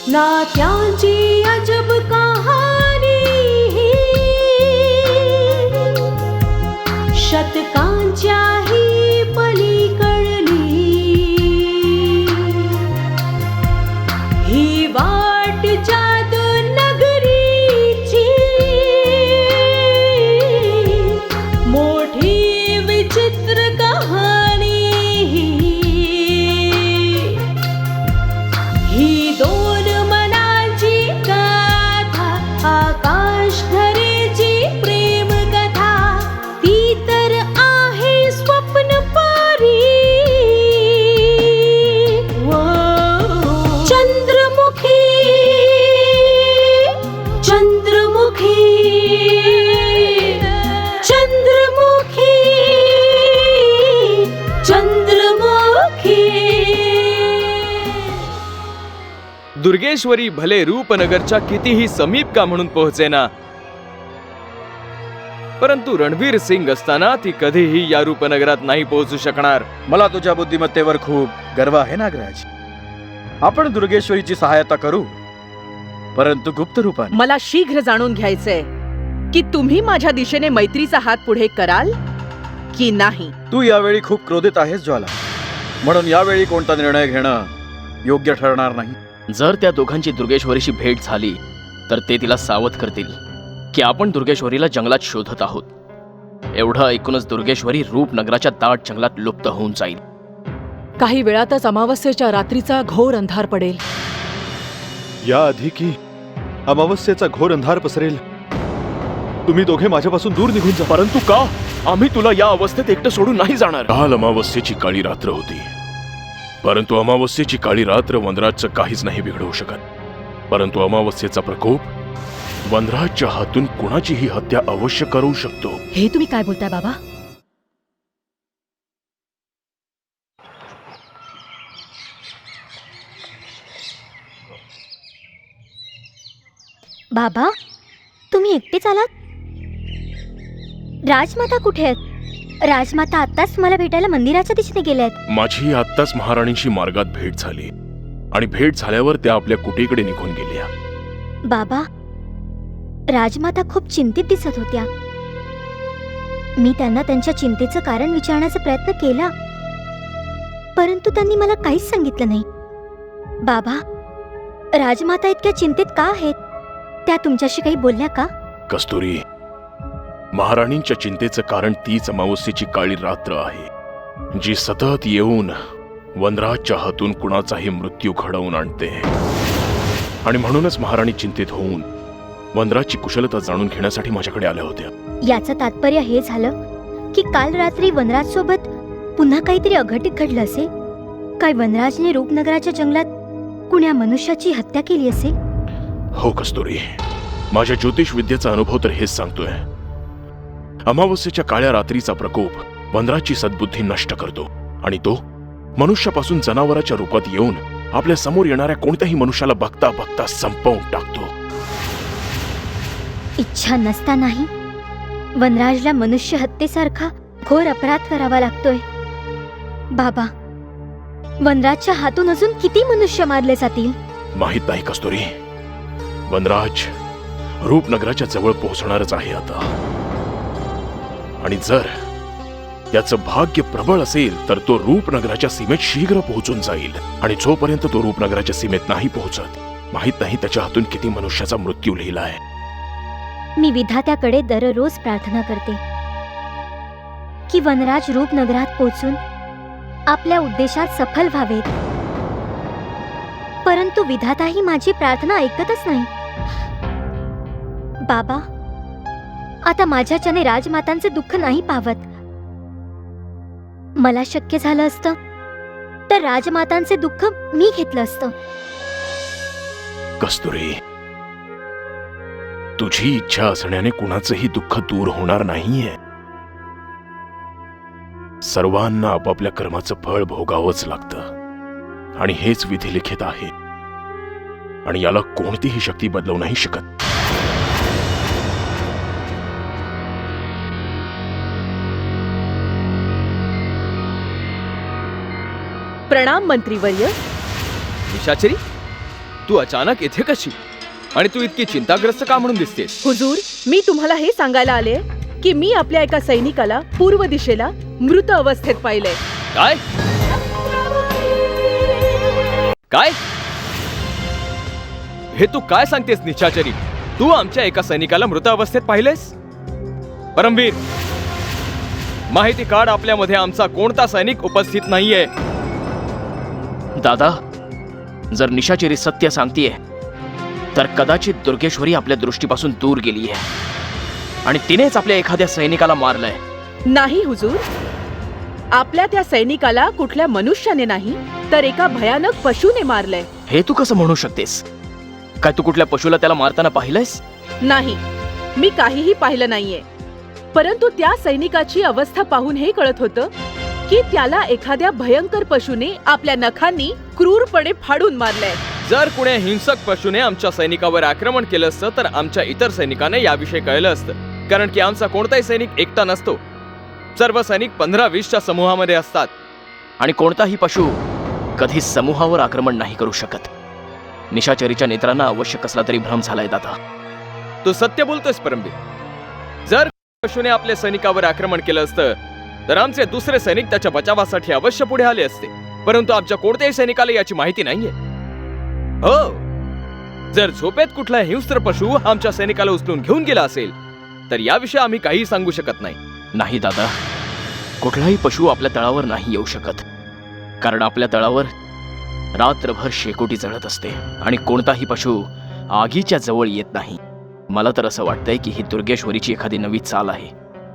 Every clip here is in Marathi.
नात्यांची अजब कहाणी, शतकांच्याही पलीकडली, ही वाट जादू नगरीची, मोठी विचित्र कहाणी, ही दोन मनाची गाथा, आकाश धरेची प्रेम कथा, ती तर आहे स्वप्न परी. चंद्रमुखी चंद्रमुखी चंद्रमुखी चंद्रमुखी. दुर्गेश्वरी भले रूपनगरच्या कितीही समीप का म्हणून पोहोचेना, परंतु रणवीर सिंग असताना ती कधीही या रूपनगरात नाही पोहोचू शकणार. मला तुझ्या बुद्धिमत्तेवर खूप गर्व आहे नागराज. आपण दुर्गेश्वरीची सहायता करू, परंतु गुप्त रूपाने. मला शीघ्र जाणून घ्यायचंय की तुम्ही माझ्या दिशेने मैत्रीचा हात पुढे कराल की नाही. तू यावेळी खूप क्रोधित आहेस ज्वाला, म्हणून यावेळी कोणता निर्णय घेणं योग्य ठरणार नाही. जर त्या दोघांची दुर्गेश्वरीशी भेट झाली तर ते तिला सावध करतील की आपण दुर्गेश्वरीला जंगलात शोधत आहोत. एवढं ऐकूनच दुर्गेश्वरी रूपनगराच्या दाट जंगलात लुप्त होऊन जाईल. काही वेळातच अमावस्येच्या रात्रीचा घोर अंधार पडेल. याआधी की अमावस्येचा घोर अंधार पसरेल, तुम्ही दोघे माझ्यापासून दूर निघून जा. परंतु का? आम्ही तुला या अवस्थेत एकटं सोडून नाही जाणार. काल अमावस्येची काळी रात्र होती, परंतु अमावस्येची काळी रात्र वनराजचं काहीच नाही बिघडवू शकत. परंतु अमावस्येचा प्रकोप वनराजच्या हातून कुणाचीही हत्या अवश्य करू शकतो. हे तुम्ही काय बोलताय बाबा? बाबा, तुम्ही एकटेच आलात? राजमाता कुठे आहेत? राजमाता आत्ताच मला भेटायला मंदिराच्या दिशेने गेल्यात. माझी आत्ताच महाराणींशी मार्गात भेट झाली आणि भेट झाल्यावर त्या आपल्या कुटीकडे निघून गेल्या. बाबा, राजमाता खूप चिंतित दिसत होत्या. मी त्यांना त्यांच्या चिंतेचं कारण विचारण्याचा प्रयत्न केला, परंतु त्यांनी मला काहीच सांगितलं नाही. बाबा, राजमाता इतक्या चिंतित का आहेत? त्या तुमच्याशी काही बोलल्या का? कस्तुरी, महाराणींच्या चिंतेचं कारण तीच अमावस्येची काळी रात्र आहे, जी सतत येऊन वनराजच्या हातून कुणाचाही मृत्यू घडवून आणते. आणि म्हणूनच महाराणी चिंतित होऊन वनराजची कुशलता जाणून घेण्यासाठी माझ्याकडे आल्या होत्या. याचं तात्पर्य हे झालं की काल रात्री वनराज सोबत पुन्हा काहीतरी अघटित घडलं असेल. काय वनराजने रूपनगराच्या जंगलात कुण्या मनुष्याची हत्या केली असेल? हो कस्तुरी, माझ्या ज्योतिष विद्येचा अनुभव तर हेच सांगतोय. अमावस्येच्या काळ्या रात्रीचा प्रकोप वनराजची सद्बुद्धी नष्ट करतो आणि तो मनुष्यापासून जनावराच्या रूपात येऊन आपल्या समोर येणाऱ्या कोणत्याही मनुष्याला बघता बघता संपवून टाकतो. इच्छा नसतानाही वनराजला मनुष्य हत्येसारखा घोर अपराध करावा लागतोय. बाबा, वनराजच्या हातून अजून किती मनुष्य मारले जातील? माहित नाही कस्तुरी. वनराज रूपनगराच्या जवळ पोहोचणारच आहे आता, आणि जर त्याचं भाग्य प्रबळ असेल तर तो रूपनगराच्या सीमेत शीघ्र पोहोचून जाईल. आणि जोपर्यंत तो रूपनगराच्या सीमेत नाही पोहोचत, माहित नाही त्याच्या हातून किती मनुष्याचा मृत्यू लिहिलाय. मी विधात्याकडे दररोज प्रार्थना करते की वनराज रूपनगरात पोहोचून आपल्या उद्देशात सफल व्हावेत, परंतु विधाताही माझी प्रार्थना ऐकतच नाही. बाबा, आता माझ्याच्याने राजमातांचे दुःख नाही पावत. मला शक्य झालं असतं तर राजमातांचे दुःख मी घेतलं असतं. कस्तुरी, तुझी इच्छा असण्याने कुणाचंही दुःख दूर होणार नाहीये. सर्वांना आपापल्या कर्माचं फळ भोगावंच लागतं आणि हेच विधिलिखित आहे आणि याला कोणतीही शक्ती बदलवू नाही शकत. प्रणाम मंत्रीवर्य. निशाचरी, तू अचानक इथे कशी आणि तू इतकी चिंताग्रस्त का म्हणून दिसतेस? हुजूर, मी तुम्हाला हे सांगायला आले की मी आपल्या एका सैनिकाला पूर्व दिशेला मृत अवस्थेत पाहिलंय. काय काय हे तू काय सांगतेस निशाचरी? तू आमच्या एका सैनिकाला मृत अवस्थेत पाहिलेस? परमवीर, माहिती काढ, आपल्यामध्ये आमचा कोणता सैनिक उपस्थित नाहीये. दादा, जर निशाचरी सत्य सांगतीये तर कदाचित दुर्गेश्वरी आपल्या दृष्टीपासून दूर गेली आहे आणि तिनेच आपल्या एखाद्या सैनिकाला मारलंय. नाही हुजूर, आपल्या त्या सैनिकाला कुठल्या मनुष्याने नाही तर एका भयानक पशूने मारलंय. हे तू कसं म्हणू शकतेस? काय तू कुठल्या पशुला त्याला मारताना पाहिलंयस? नाही, मी काहीही पाहिलं नाहीये. परंतु त्या सैनिकाची अवस्था पाहून हे कळत होतं की त्याला एखाद्या भयंकर पशूने आपल्या नखांनी क्रूरपणे फाडून मारलंय. जर कुणी हिंसक पशूने आमच्या सैनिकावर आक्रमण केलं असतं तर आमच्या इतर सैनिकांना याविषयी कळलं असतं, कारण की आमचा कोणताही सैनिक एकटा नसतो. सर्व सैनिक 15-20च्या समूहामध्ये असतात. आणि कोणताही पशु कधी समूहावर आक्रमण नाही करू शकत. निशाचरीच्या नेत्रांना अवश्य कसला तरी भ्रम झालाय दादा. तू सत्य बोलतोयस परमवीर. जर पशूने आपल्या सैनिकावर आक्रमण केलं असतं तर आमचे दुसरे सैनिक त्याच्या बचावासाठी अवश्य पुढे आले असते, परंतु आमच्या कोणत्याही सैनिकाला याची माहिती नाहीये. हो, जर झोपेत कुठला हिंस्र पशु आमच्या सैनिकाला उचलून घेऊन गेला असेल तर याविषयी आम्ही काही सांगू शकत नाही. नाही दादा, कुठलाही पशु आपल्या तळावर नाही येऊ शकत, कारण आपल्या तळावर रात्रभर शेकोटी जळत असते आणि कोणताही पशु आगीच्या जवळ येत नाही. मला तर असं वाटतंय की ही दुर्गेश्वरीची एखादी नवी चाल आहे.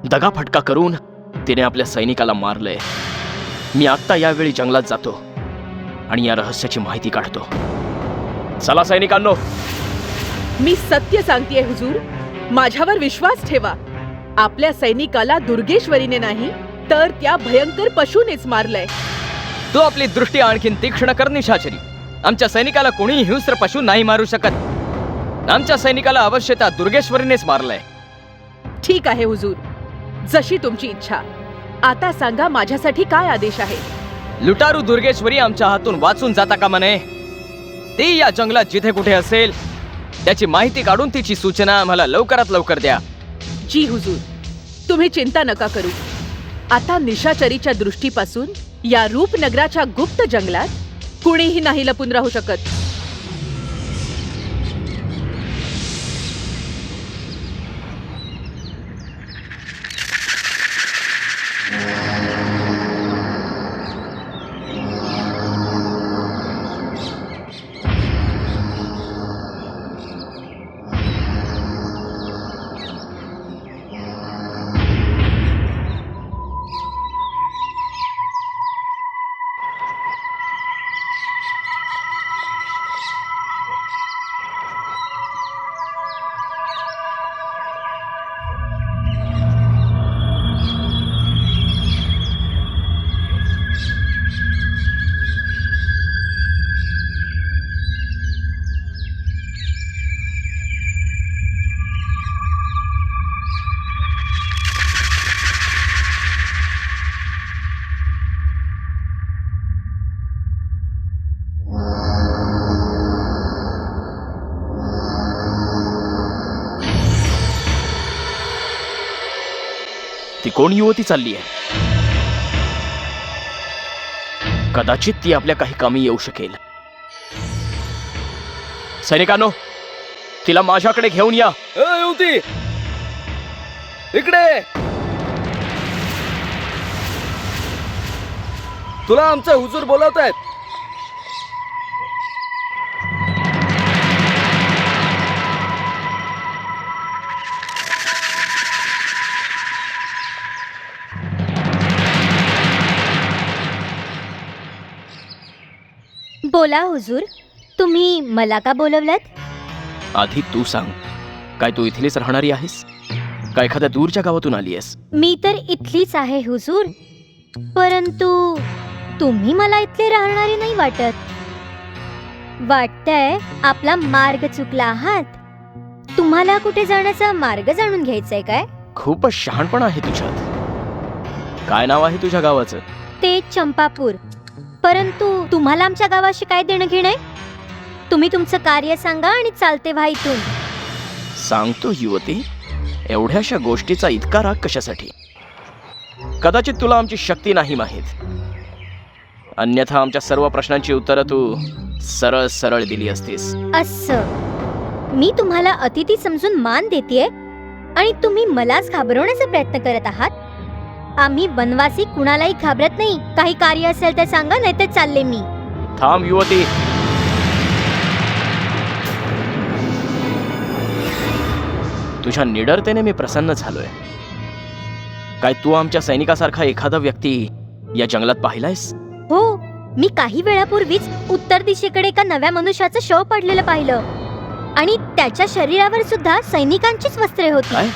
दगाफटका करून तिने आपल्या सैनिकाला मारलंय. मी आत्ता यावेळी जंगलात जातो आणि या रहस्याची माहिती काढतो. चला सैनिकांनो. मी सत्य सांगतेय हुजूर, माझ्यावर विश्वास ठेवा. आपल्या सैनिकाला दुर्गेश्वरीने नाही तर त्या भयंकर पशूनेच मारलंय. तू आपली दृष्टी आणखीन तीक्ष्ण कर निशाचरी. आमच्या सैनिकाला कोणीही हिंस्र पशु नाही मारू शकत. आमच्या सैनिकाला अवश्य त्या दुर्गेश्वरीनेच मारलंय. ठीक आहे हुजूर, जशी तुमची इच्छा. आता सांगा माझ्यासाठी काय आदेश आहे? लुटारू दुर्गेश्वरी आमच्या हातून वाचून जाता का म्हणे? ती या जंगलात जिथे कुठे असेल त्याची माहिती काढून तिची सूचना आम्हाला लवकरात लवकर द्या. जी हुजूर, तुम्ही चिंता नका करू. आता निशाचरीच्या दृष्टीपासून या रूपनगराच्या गुप्त जंगलात कुणीही नाही लपून राहू शकत. ती कोण युवती चालली आहे? कदाचित ती आपल्या काही कामी येऊ शकेल. सैनिकांनो, तिला माझ्याकडे घेऊन या. युवती, इकडे. तुला आमचे हुजूर बोलवतायत. बोला हुजूर, तुम्ही मला का बोलवलात? आधी तू सांग, काय तू इथलीच राहणारी आहेस का एखाद्या दूरच्या गावातून आली आहेस? मी तर इथलीच आहे हुजूर, परंतु तुम्ही मला इथले राहणारे नाही वाटत. वाटतंय आपला मार्ग चुकला आहात. तुम्हाला कुठे जाण्याचा मार्ग जाणून घ्यायचाय काय? खूपच शहाणपण आहे तुझ्यात. काय नाव आहे तुझ्या गावाचं? ते चंपापूर. परंतु तुम्हाला आमच्या गावाशी काय देणं घेणं आहे? तुम्ही तुमचं कार्य सांगा आणि चालते व्हा इथून. सांगतो युवती, एवढ्याशा गोष्टीचा इतका राग कशासाठी? कदाचित तुला आमची शक्ती नाही माहीत, अन्यथा आमच्या सर्व प्रश्नांची उत्तरं तू सरळ सरळ दिली असतीस. असं मी तुम्हाला अतिथी समजून मान देतेय आणि तुम्ही मलाच घाबरवण्याचा प्रयत्न करत आहात. आम्ही वनवासी कुणालाही घाबरत नाही. काही कार्य असेल तर सांगा, नाही तर चालले मी. थांब युवती. तुझ्या निडरतेने मी प्रसन्न झालोय. काय तू आमच्या सैनिकासारखा एखादा व्यक्ती या जंगलात पाहिलायस? हो, मी काही वेळापूर्वीच उत्तर दिशेकडे एका नव्या मनुष्याचं शव पडलेलं पाहिलं आणि त्याच्या शरीरावर सुद्धा सैनिकांचीच वस्त्रे होती. काय?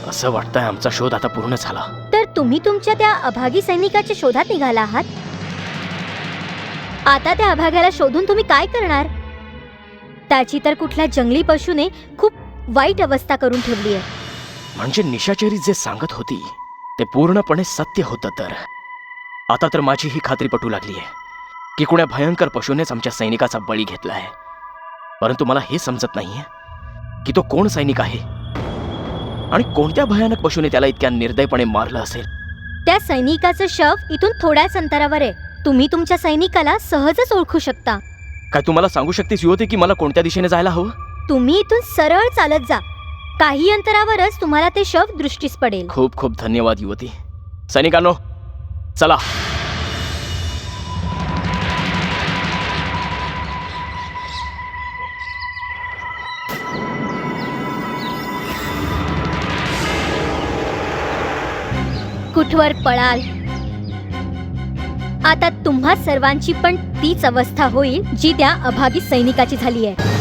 असं वाटतंय आमचा शोध आता पूर्ण झाला. तर तुम्ही तुमच्या त्या अभागी सैनिकाच्या शोधात निघाला आहात. आता त्या अभाग्याला शोधून तुम्ही काय करणार? त्याची तर कुठल्या जंगली पशूने खूप वाईट अवस्था करून ठेवली आहे. म्हणजे निशाचरी जे सांगत होती ते पूर्णपणे सत्य होतं. तर आता तर माझी ही खात्री पटू लागली आहे की कुण्या भयंकर पशूनेच आमच्या सैनिकाचा बळी घेतला आहे. परंतु मला हे समजत नाहीये की तो कोण सैनिक आहे आणि कोणत्या भयानक पशूने त्याला इतक्या निर्दयपणे मारलं असेल. त्या सैनिकाचं शव इथून थोड्याच अंतरावर आहे. तुम्ही तुमच्या सैनिकाला सहजच ओळखू शकता. काय तू मला सांगू शकतेस युवती की मला कोणत्या दिशेने जायला हवं? तुम्ही इथून सरळ चालत जा. काही अंतरावरच तुम्हाला ते शव दृष्टीस पडेल. खूप खूप धन्यवाद युवती. सैनिकांनो, चला. कुठवर पळाल? आता तुम्हा सर्वांची पण तीच अवस्था होईल जी त्या अभागी सैनिकाची झाली आहे.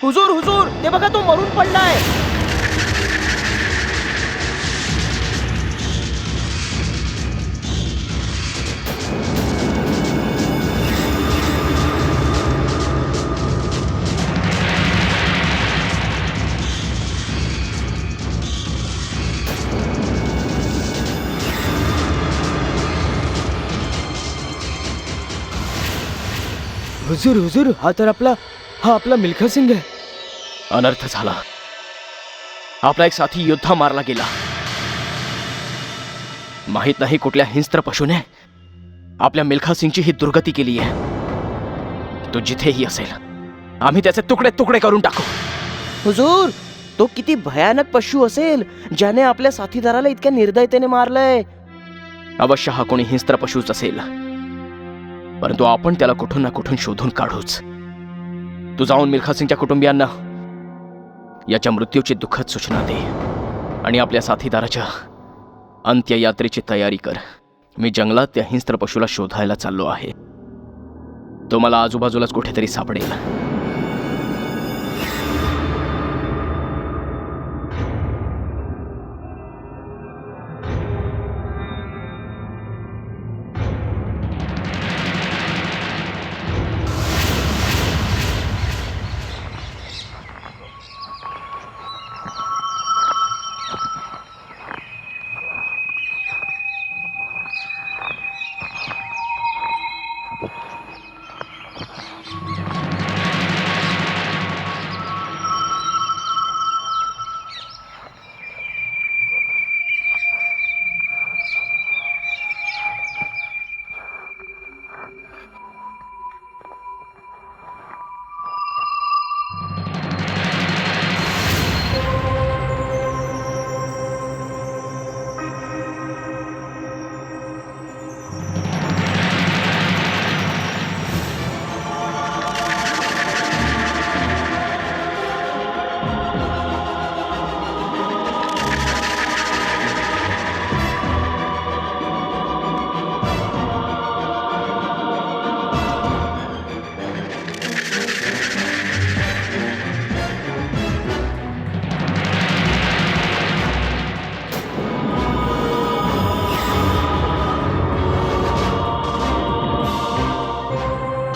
हुजूर, हुजूर, ते बघा, तो मरून पडलाय. हुजूर, हुजूर, हा आपला मिल्खा सिंग आहे. अनर्थ झाला. आपला एक साथी योद्धा मारला गेला. माहित नाही कुठल्या हिंस्त्र पशूने आपल्या मिल्खा सिंगची ही दुर्गती केली आहे. तो जिथेही असेल आम्ही त्याचे तुकडे तुकडे करून टाकू. हुजूर, तो किती भयानक पशु असेल ज्याने आपल्या साथीदाराला इतक्या निर्दयतेने मारलंय. अवश्य हा कोणी हिंस्त्र पशूच असेल, परंतु आपण त्याला कुठून ना कुठून शोधून काढूच. तू जाऊन मिल्खा सिंगच्या कुटुंबियांना याच्या मृत्यूची दुःखद सूचना दे आणि आपल्या साथीदाराच्या अंत्ययात्रेची तयारी कर. मी जंगलात त्या हिंस्त्र पशूला शोधायला चाललो आहे. तो मला आजूबाजूलाच कुठेतरी सापडेल.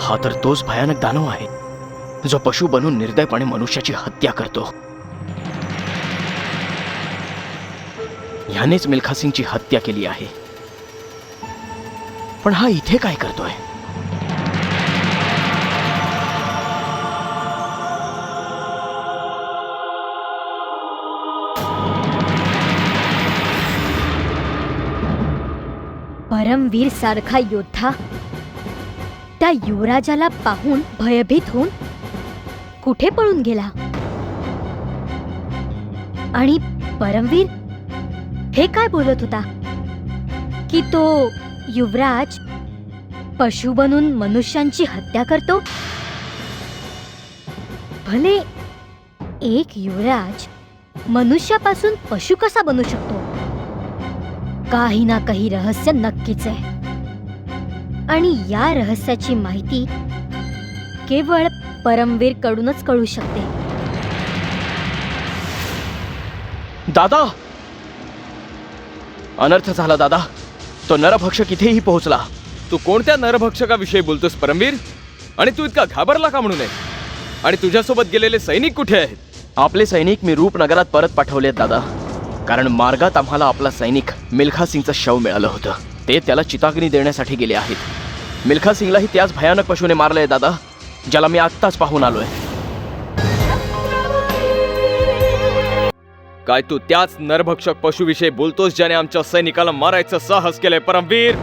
हा तर तोच भयानक दानव आहे जो पशु बनून निर्दयपणे मनुष्याची हत्या करतो. ह्यानेच मिल्खा सिंगची हत्या केली आहे. पण हा इथे काय करतोय? परमवीर सारखा योद्धा त्या युवराजाला पाहून भयभीत होऊन कुठे पळून गेला? आणि परमवीर हे काय बोलत होता की तो युवराज पशु बनून मनुष्यांची हत्या करतो? भले एक युवराज मनुष्यापासून पशु कसा बनू शकतो? काही ना काही रहस्य नक्कीच आहे. आणि या रहस्याची माहिती केवळ परमवीर कडूनच कळू शकते. दादा, अनर्थ झाला दादा. तो नरभक्षक इथेही पोहोचला. तू कोणत्या नरभक्षकाविषयी बोलतोस परमवीर? आणि तू इतका घाबरला का म्हणून? आणि तुझ्यासोबत गेलेले सैनिक कुठे आहेत? आपले सैनिक मी रूपनगरात परत पाठवलेत दादा. कारण मार्गात आम्हाला आपला सैनिक मिल्खा सिंगचं शव मिळालं होतं. ते त्याला चिताग्नी देण्यासाठी गेले आहेत. मिल्खा सिंगलाही त्याच भयानक पशुने मारलंय दादा, ज्याला मी आत्ताच पाहून आलोय. काय तू त्याच नरभक्षक पशुविषयी बोलतोस ज्याने आमच्या सैनिकाला मारायचं साहस केलंय? परमवीर,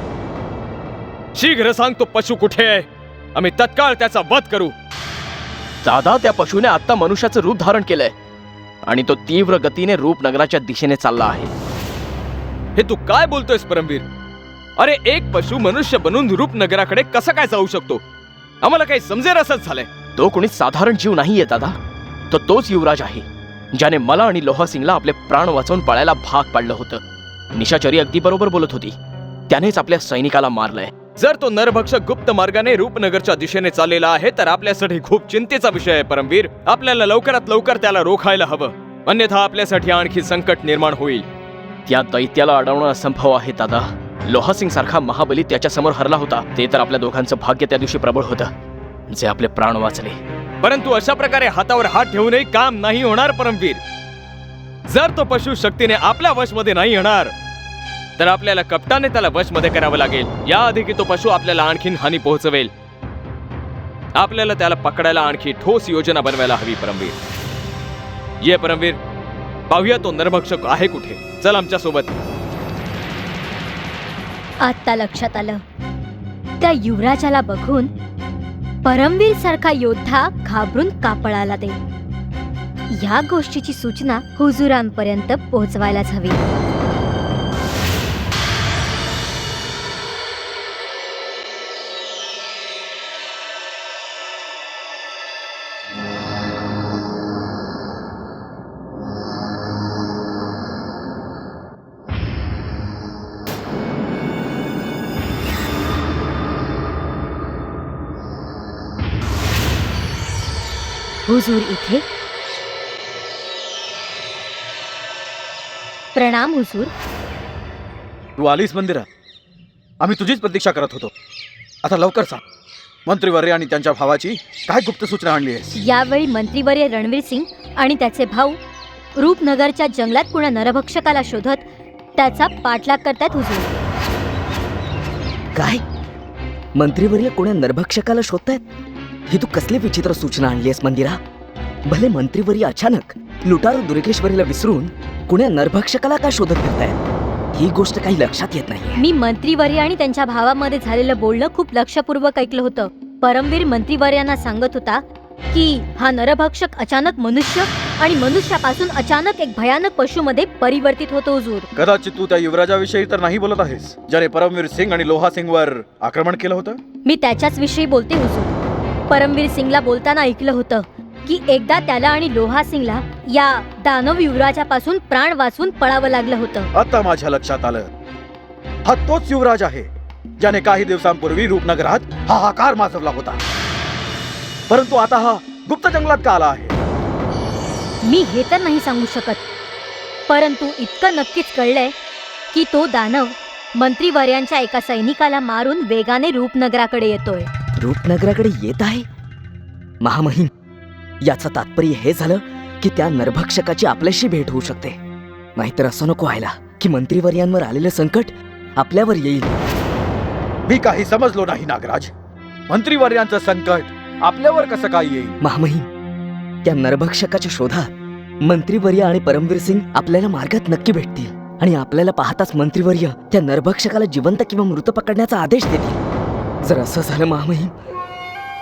शीघ्र सांग तो पशु कुठे आहे. आम्ही तत्काळ त्याचा वध करू. दादा, त्या पशुने आत्ता मनुष्याचं रूप धारण केलंय आणि तो तीव्र गतीने रूपनगराच्या दिशेने चालला आहे. हे तू काय बोलतोयस परमवीर? अरे, एक पशु मनुष्य बनून रूपनगराकडे कसा काय जाऊ शकतो? आम्हाला काही समजेल असंच झालंय. तो कोणी साधारण जीव नाहीये दादा. तो तोच युवराज आहे ज्याने मला आणि लोहा सिंगला आपले प्राण वाचवून पळायला भाग पाडलं होतं. निशाचरी अगदी बरोबर बोलत होती. त्यानेच आपल्या सैनिकाला मारलंय. जर तो नरभक्षक गुप्त मार्गाने रूपनगरच्या दिशेने चाललेला आहे तर आपल्यासाठी खूप चिंतेचा विषय आहे परमवीर. आपल्याला लवकरात लवकर त्याला रोखायला हवं, अन्यथा आपल्यासाठी आणखी संकट निर्माण होईल. त्या दैत्याला अडवणं असंभव आहे दादा. लोहा सिंग सारखा महाबली त्याच्यासमोर हरला होता. ते तर आपल्या दोघांचं भाग्य त्या दिवशी प्रबळ होतं, जे आपले प्राण वाचले. परंतु अशा प्रकारे हातावर हात ठेवूनही काम नाही होणार परमवीर. जर तो पशु शक्तीने आपल्या वशमध्ये नाही येणार तर आपल्याला कपटाने त्याला वशमध्ये करावं लागेल. याआधी की तो पशु आपल्याला आणखीन हानी पोहोचवेल. आपल्याला त्याला पकडायला आणखी ठोस योजना बनवायला हवी परमवीर. ये परमवीर, पाहूया तो नरभक्षक आहे कुठे. चल आमच्या सोबत. आता लक्षात आलं, त्या युवराजाला बघून परमवीर सारखा योद्धा घाबरून का पळाला ते. या गोष्टीची सूचना हुजुरांपर्यंत पोहोचवायलाच हवी. हुजूर इथे. प्रणाम हुजूर. तू आलीस मंदिरा. आम्ही तुझीच प्रतीक्षा करत होतो. आता लवकर सांग, मंत्रीवर्य आणि त्यांच्या भावाची काय गुप्त सूचना आणली आहेस? यावेळी मंत्रीवर्य रणवीर सिंग आणि त्याचे भाऊ रूपनगरच्या जंगलात कुणा नरभक्षकाला शोधत त्याचा पाठलाग करतात हुजूर. काय मंत्रीवर्य कोण्या नरभक्षकाला शोधतायत? ही तू कसली विचित्र सूचना आणली आहेस मंदिरा? भले मंत्रीवर्य अचानक लुटारू दुर्गेश्वरीला विसरून कुण्या नरभक्षकाला का शोधत फिरतायत? ही गोष्ट काही लक्षात येत नाही. मी मंत्रीवर्य आणि त्यांच्या भावामध्ये झालेलं बोलणं खूप लक्षपूर्वक ऐकलं होतं. परमवीर मंत्रीवर्यांना सांगत होता की हा नरभक्षक अचानक मनुष्य आणि मनुष्यापासून अचानक एक भयानक पशुमध्ये परिवर्तित होतो हुजूर. कदाचित तू त्या युवराजाविषयी तर नाही बोलत आहेस ज्याने परमवीर सिंग आणि लोहा सिंगवर आक्रमण केलं होतं? मी त्याच्याच विषयी बोलते हुजूर. परमवीर सिंगला बोलताना ऐकलं होतं की एकदा त्याला आणि लोहा सिंगला या दानव युवराजापासून प्राण वाचवून पळावं लागलं होतं. आता माझ्या लक्षात आलं, हा तोच युवराज आहे ज्याने काही दिवसांपूर्वी रूपनगरात हाहाकार माजवला होता. परंतु आता हा गुप्त जंगलात का आला आहे? मी हे तर नाही सांगू शकत, परंतु इतकं नक्कीच कळलंय की तो दानव मंत्रीवर्यांच्या एका सैनिकाला मारून वेगाने रूपनगराकडे येतोय. रूपनगराकडे येत आहे? महामहिम, याचं तात्पर्य हे झालं की त्या नरभक्षकाची आपल्याशी भेट होऊ शकते. नाहीतर असं नको व्हायला की मंत्रीवर्यांवर आलेलं संकट आपल्यावर येईल. मी काही समजलो नाही नागराज. मंत्रीवर्यांचं संकट आपल्यावर कसं काय येईल? महामहिम, त्या नरभक्षकाच्या शोधात मंत्रीवर्य आणि परमवीर सिंग आपल्याला मार्गात नक्की भेटतील आणि आपल्याला पाहताच मंत्रीवर्य त्या नरभक्षकाला जिवंत किंवा मृत पकडण्याचा आदेश देतील. जर असं झालं महामहिम,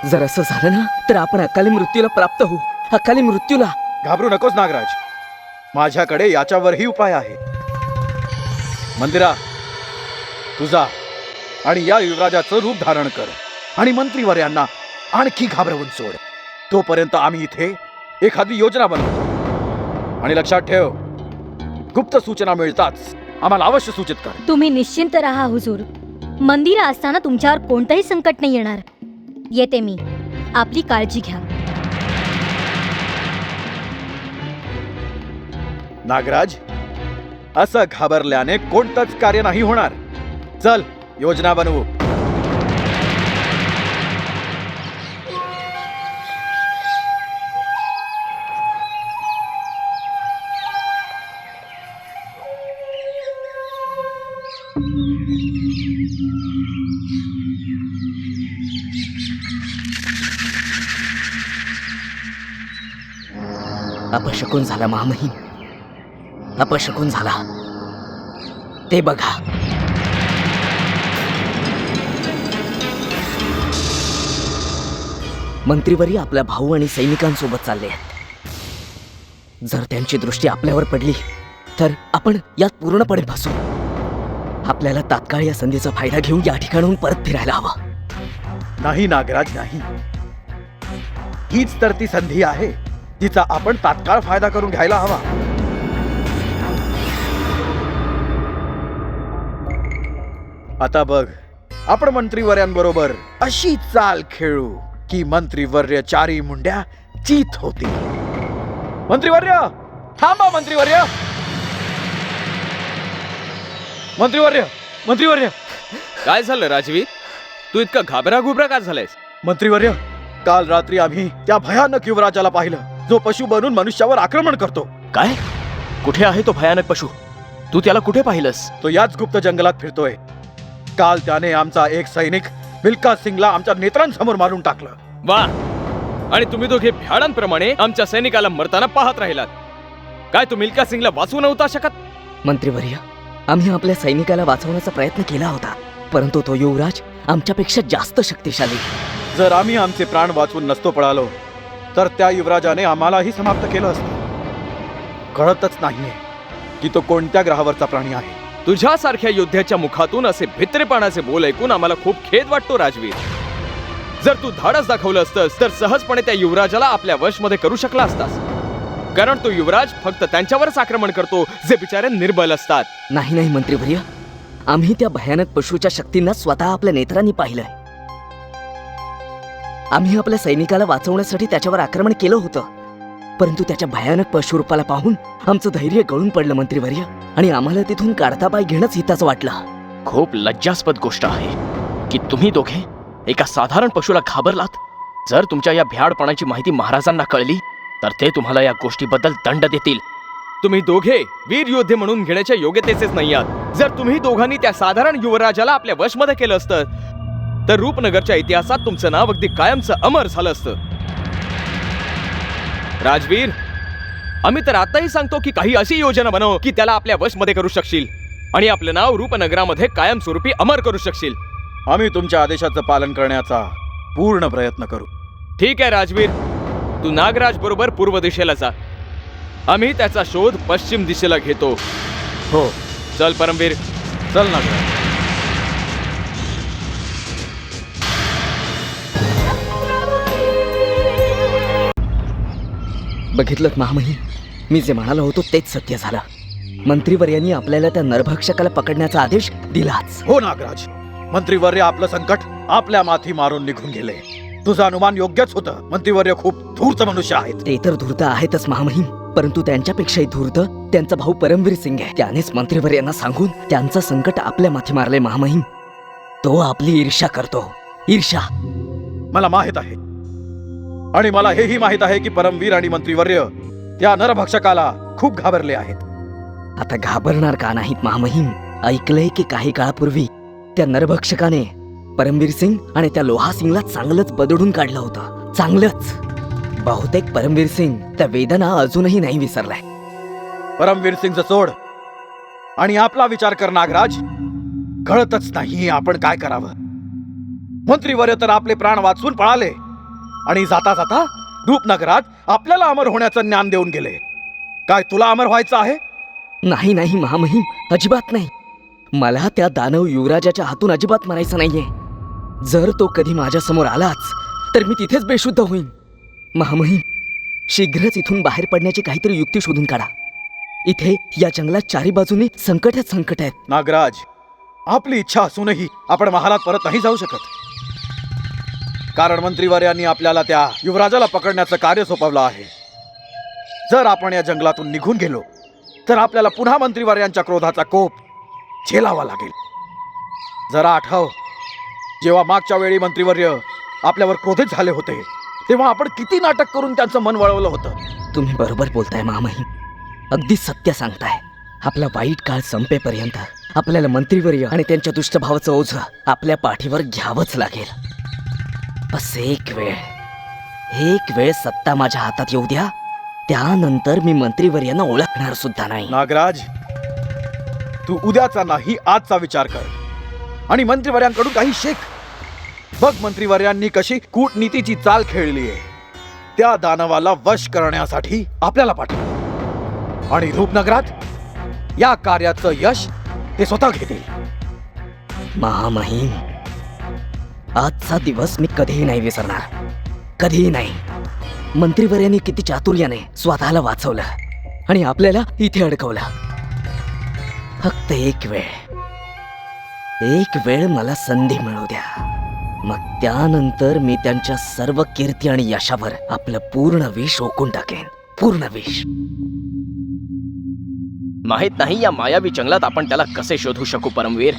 जर असं झालं ना तर आपण अकाली मृत्यूला प्राप्त होऊ. अकाली मृत्यूला. घाबरू नकोस नागराज, माझ्याकडे याच्यावरही उपाय आहे. मंदिरा, तुझा आणि या युवराजाचं रूप धारण कर आणि मंत्रीवर्यांना आणखी घाबरवून सोड. तोपर्यंत आम्ही इथे एखादी योजना बनवतो. आणि लक्षात ठेव, गुप्त सूचना मिळताच आम्हाला अवश्य सूचित कर. तुम्ही निश्चिंत राहा हुजूर. मंदिरा असताना तुमच्यावर कोणतंही संकट नाही येणार. येते मी. आपली काळजी घ्या. नागराज, असं घाबरल्याने कोणतंच कार्य नाही होणार. चल, योजना बनवू. अपशकुन झाला महामहिम, अपशकुन झाला. ते बघा. मंत्रीवर्य आपल्या भाऊ आणि सैनिकांसोबत चालले आहेत. जर त्यांची दृष्टी आपल्यावर पडली तर आपण यात पूर्णपणे फसू. आपल्याला तात्काळ या संधीचा फायदा घेऊन या ठिकाणाहून परत फिरायला हवा. नाही नागराज, नाही. हीच तर ती संधी आहे जिचा आपण तात्काळ फायदा करून घ्यायला हवा. आता बघ, आपण मंत्रीवर्यांबरोबर अशी चाल खेळू की मंत्रीवर्य चारी मुंड्या चीत होती. मंत्रीवर्य, थांबा. मंत्रीवर्य, मंत्रीवर्य, मंत्रीवर्य. काय झालं राजवीर? तू इतका घाबरा घुबरा का झालायस? मंत्रीवर्य, काल रात्री आम्ही त्या भयानक युवराजाला पाहिलं जो पशु बनून मनुष्यावर आक्रमण करतो. काय? कुठे आहे तो भयानक पशु? तू त्याला कुठे पाहिलंस? तो याच गुप्त जंगलात फिरतोय. काल त्याने आमचा एक सैनिक मिल्का सिंगला आमच्या नेत्रांसमोर मारून टाकलं. वा, आणि तुम्ही दोघे भ्याडांप्रमाणे आमच्या सैनिकाला मरताना पाहत राहिलात. काय तू मिल्का सिंगला वाचवू नव्हता शकत? मंत्रीवर्य, आम्ही आपल्या सैनिकाला वाचवण्याचा प्रयत्न केला होता, परंतु तो युवराज आमच्यापेक्षा जास्त शक्तिशाली. जर आम्ही आमचे प्राण वाचवून नसतो पळालो तर त्या युवराजाने आम्हालाही समाप्त केलं असतं. कळतच नाहीये की तो कोणत्या ग्रहावरचा प्राणी आहे. तुझ्यासारख्या योद्ध्याच्या मुखातून असे भित्रेपणाचे बोल ऐकून आम्हाला खूप खेद वाटतो राजवीर. जर तू धाडस दाखवलं असतंस तर सहजपणे त्या युवराजाला आपल्या वशमध्ये करू शकला असतास. कारण तो युवराज फक्त त्यांच्यावरच आक्रमण करतो जे बिचारे निर्बल असतात. नाही नाही मंत्रीवर्य, आम्ही त्या भयानक पशुच्या शक्तींना स्वतः आपल्या नेत्रांनी पाहिलंय. आम्ही आपल्या सैनिकाला वाचवण्यासाठी त्याच्यावर आक्रमण केलं होतं, परंतु त्याच्या भयानक पशुरूपाला पाहून आमचं धैर्य गळून पडलं मंत्रीवर्य, आणि आम्हाला तिथून काढता पाय घेणंच हिताचं वाटलं. खूप लज्जास्पद गोष्ट आहे की तुम्ही दोघे एका साधारण पशुला घाबरलात. जर तुमच्या या भ्याडपणाची माहिती महाराजांना कळली तर ते तुम्हाला या गोष्टीबद्दल दंड देतील. तुम्ही दोघे वीर योद्धे म्हणून घेण्याच्या योग्यतेचेच नाही आहात. जर तुम्ही दोघांनी त्या साधारण युवराजाला आपल्या वशमध्ये केलं असतं तर रूपनगरच्या इतिहासात तुमचं नाव अगदी कायमचं अमर झालं असतं. राजवीर, आम्ही तर आताही सांगतो की काही अशी योजना बनव की त्याला आपल्या वशमध्ये करू शकशील आणि आपलं नाव रूपनगरामध्ये कायमस्वरूपी अमर करू शकशील. आम्ही तुमच्या आदेशाचं पालन करण्याचा पूर्ण प्रयत्न करू. ठीक आहे राजवीर, तू नागराज बरोबर पूर्व दिशेला जा. आम्ही त्याचा शोध पश्चिम दिशेला घेतो. हो, चल परमवीर. चल नागराज. बघितलं महामहिम, मी जे म्हणालो होतो तेच सत्य झालं. मंत्रीवर्यांनी आपल्याला त्या नरभक्षकाला पकडण्याचा आदेश दिलाच. हो नागराज, मंत्रीवर्य आपलं संकट आपल्या माथी मारून निघून गेले. तुझं अनुमान योग्यच होतं. मंत्रीवर्य खूप धूर्त मनुष्य आहेत. ते तर धूर्त आहेतच महामहिम, परंतु त्यांच्यापेक्षाही धूर्त त्यांचा भाऊ परमवीर सिंग आहे. त्यानेच मंत्रीवर्यांना सांगून त्यांचं संकट आपल्या माथी मारले महामहिम. तो आपली ईर्ष्या करतो. ईर्ष्या. मला माहित आहे, आणि मला हेही माहित आहे की परमवीर आणि मंत्रीवर्य त्या नरभक्षकाला खूप घाबरले आहेत. आता घाबरणार का नाहीत महामहिम? ऐकलंय की काही काळापूर्वी त्या नरभक्षकाने परमवीर सिंग आणि त्या लोहा सिंगला चांगलंच बदडून काढलं होतं. चांगलंच. बहुतेक परमवीर सिंग त्या वेदना अजूनही नाही विसरलाय. परमवीर सिंगचं सोड आणि आपला विचार कर नागराज. कळतच नाही आपण काय करावं. मंत्रीवर्य तर आपले प्राण वाचून पळाले आणि जाता जाता रूपनगरात आपल्याला अमर जन्माचं ज्ञान देऊन गेले. काय तुला अमर व्हायचं आहे? नाही नाही महामहिम, अजिबात नाही. मला त्या दानव युवराजाच्या हातून अजिबात मरायचं नाहीये. जर तो कधी माझ्या समोर आलाच तर मी तिथेच बेशुद्ध होईन. महामहिम, शीघ्रच इथून बाहेर पडण्याची काहीतरी युक्ती शोधून काढा. इथे या जंगलात चारी बाजूने संकटच संकट आहेत. नागराज, आपली इच्छा असूनही आपण महालात परत नाही जाऊ शकत, कारण मंत्रीवर्यांनी आपल्याला त्या युवराजाला पकडण्याचं कार्य सोपवलं आहे. जर आपण या जंगलातून निघून गेलो तर आपल्याला पुन्हा मंत्रीवर्यांच्या क्रोधाचा कोप झेलावा लागेल. जरा आठव, जेव्हा मागच्या वेळी मंत्रीवर्य आपल्यावर क्रोधित झाले होते तेव्हा आपण किती नाटक करून त्यांचं मन वळवलं होतं. तुम्ही बरोबर बोलताय महामहिम, अगदी सत्य सांगताय. आपला वाईट काळ संपेपर्यंत आपल्याला मंत्रीवर्य आणि त्यांच्या दुष्टभावाचं ओझं आपल्या पाठीवर घ्यावंच लागेल. बस एक वेळ सत्ता माझ्या हातात येऊ द्या, त्यानंतर मी मंत्रीवर्यांना ओळखणार सुद्धा नाही. नागराज, तू उद्याचा नाही आजचा विचार कर आणि मंत्रीवर्यांकडून काही शिक. बघ मंत्रीवर्यांनी कशी कूटनीतीची चाल खेळली आहे. त्या दानवाला वश करण्यासाठी आपल्याला पाठवलं आणि रूपनगरात या कार्याचं यश ते स्वतः घेतील. महामहिम, आजचा दिवस मी कधीही नाही विसरणार. कधीही नाही. मंत्रीवर्यांनी किती चातुर्याने स्वतःला वाचवलं आणि आपल्याला इथे अडकवलं. फक्त एक वेळ मला संधी मिळू द्या. मग त्यानंतर मी त्यांच्या सर्व कीर्ती आणि यशावर आपलं पूर्ण विष ओकून टाकेन. पूर्ण विष. माहित नाही या मायावी जंगलात आपण त्याला कसे शोधू शकू परमवीर.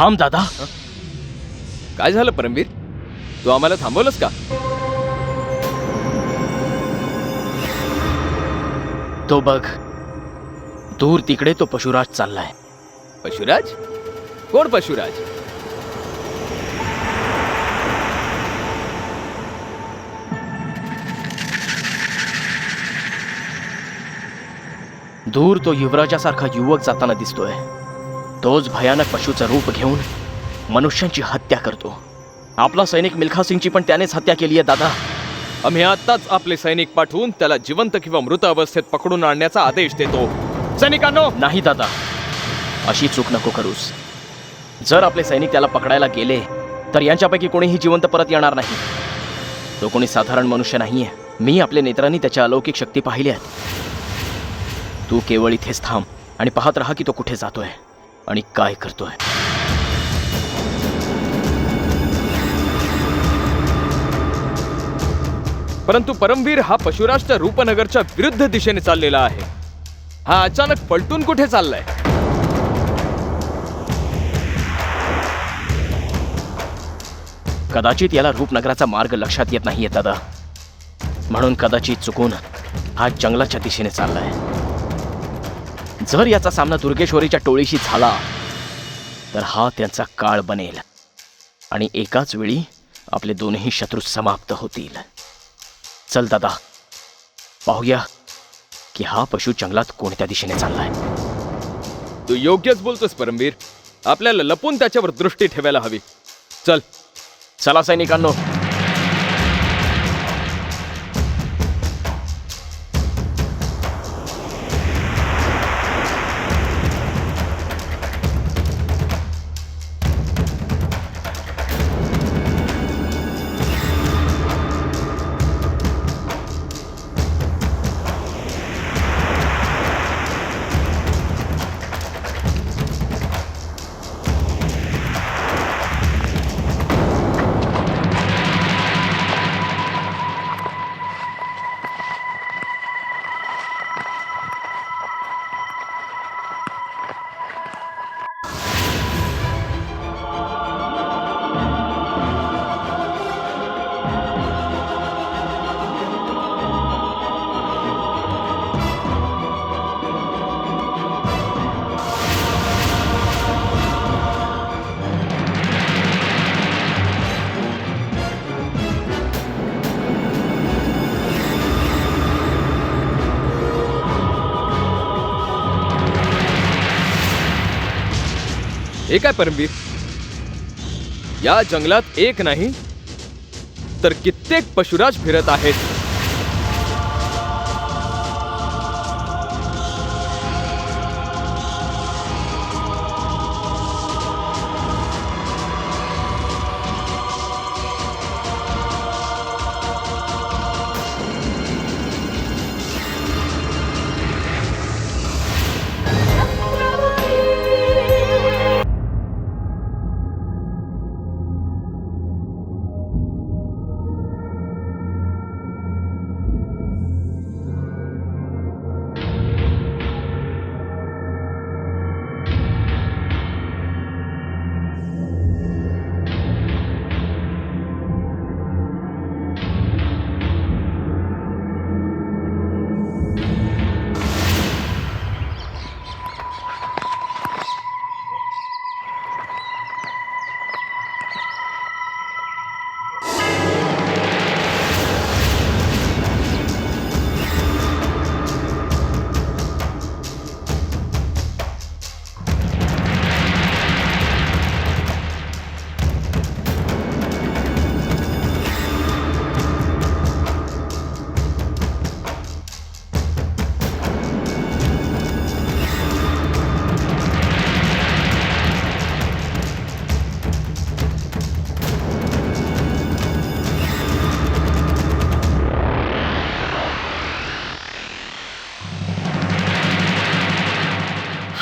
थांब दादा. काय झालं परमवीर? तू आम्हाला थांबवलंस का? तो बघ, दूर तिकडे तो पशुराज चाललाय. पशुराज? कोण पशुराज? दूर तो युवराजासारखा युवक जाताना दिसतोय. तोच भयानक पशुचं रूप घेऊन मनुष्यांची हत्या करतो. आपला सैनिक मिल्खा सिंगची पण त्यानेच हत्या केली आहे दादा. आम्ही आताच आपले सैनिक पाठवून त्याला जिवंत किंवा मृत अवस्थेत पकडून आणण्याचा आदेश देतो. सैनिकांनो, नाही दादा, अशी चूक नको करूस. जर आपले सैनिक त्याला पकडायला गेले तर यांच्यापैकी कोणीही जिवंत परत येणार नाही. तो कोणी साधारण मनुष्य नाहीये. मी आपल्या नेत्रांनी त्याच्या अलौकिक शक्ती पाहिल्या आहेत. तू केवळ इथेच थांब आणि पाहत राहा की तो कुठे जातोय आणि काय करतोय. परंतु परमवीर हा पशुराज त्या रूपनगरच्या विरुद्ध दिशेने चाललेला आहे. हा अचानक पलटून कुठे चाललाय? कदाचित याला रूपनगराचा मार्ग लक्षात येत नाहीये दादा. म्हणून कदाचित चुकून हा जंगलाच्या दिशेने चाललाय. जर याचा सामना दुर्गेश्वरीच्या टोळीशी झाला तर हा त्यांचा काळ बनेल आणि एकाच वेळी आपले दोन्ही शत्रू समाप्त होतील. चल दादा, पाहूया की हा पशु जंगलात कोणत्या दिशेने चाललाय. तू योग्यच बोलतोस परमवीर. आपल्याला लपून त्याच्यावर दृष्टी ठेवायला हवी. चल. चला सैनिकांनो. हे काय परमवीर? या जंगलात एक नाही तर कित्येक पशुराज फिरत आहेत.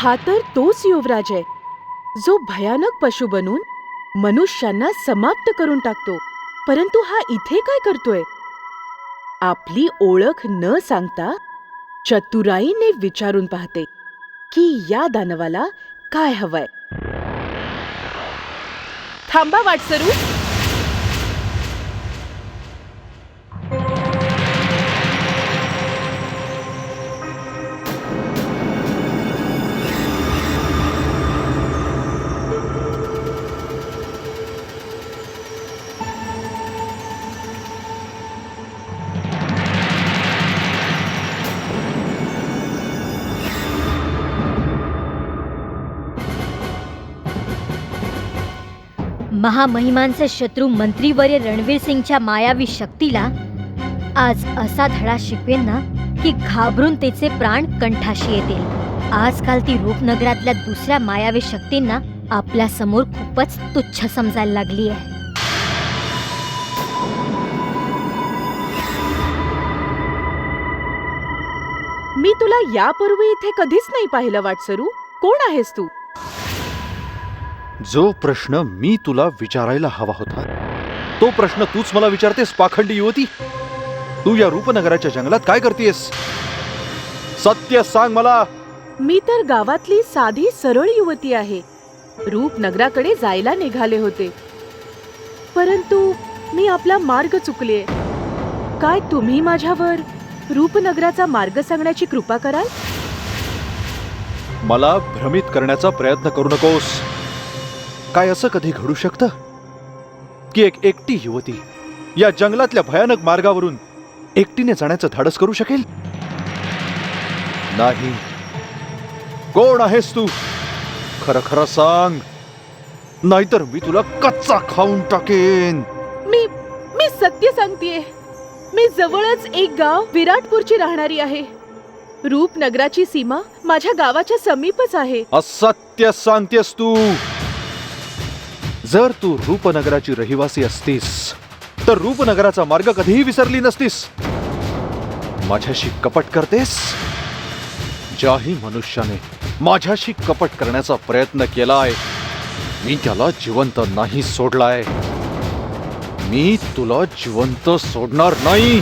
हा तर तोच युवराज आहे जो भयानक पशु बनून मनुष्यांना समाप्त करून टाकतो. परंतु हा इथे काय करतोय? आपली ओळख न सांगता चतुराईने विचारून पाहते की या दानवाला काय हवंय. थांबा वाटसरू. महामहिमांचे शत्रू मंत्रीवर्य रणवीर सिंगच्या मायावी शक्तीला आज असा धडा शिकवेन ना की घाबरून त्याचे प्राण कंठाशी येतील. आजकाल ती रूपनगरातल्या दुसऱ्या मायावी शक्तींना आपल्या समोर खूपच तुच्छ समजायला लागली आहे. मी तुला यापूर्वी इथे कधीच नाही पाहिलं वाटसरू. कोण आहेस तू? जो प्रश्न मी तुला विचारायला हवा होता तो प्रश्न तूच मला विचारतेस, पाखंडी युवती. तू या रूपनगराच्या जंगलात काय करतेस? सत्य सांग मला. मी तर गावातली साधी सरळ युवती आहे. रूपनगराकडे जायला निघाले होते, परंतु मी आपला मार्ग चुकले. काय तुम्ही माझ्यावर रूपनगराचा मार्ग सांगण्याची कृपा कराल? मला भ्रमित करण्याचा प्रयत्न करू नकोस. काय असं कधी घडू शकतं की एक एकटी युवती या जंगलातल्या भयानक मार्गावरून एकटीने जाण्याचं धाडस करू शकेल? नाही. कोण आहेस तू? खरं खरं सांग, नाहीतर मी तुला कच्चा खाऊन टाकेन. मी सत्य सांगतेय. मी जवळच एक गाव विराटपूरची राहणारी आहे. रूपनगराची सीमा माझ्या गावाच्या समीपच आहे. असत्य सांगतेस तू. जर तू रूपनगराची रहिवासी असतीस तर रूपनगराचा मार्ग कधीही विसरली नसतीस. माझ्याशी कपट करतेस. ज्याही मनुष्याने माझ्याशी कपट करण्याचा प्रयत्न केलाय मी त्याला जिवंत नाही सोडलाय. मी तुला जिवंत सोडणार नाही.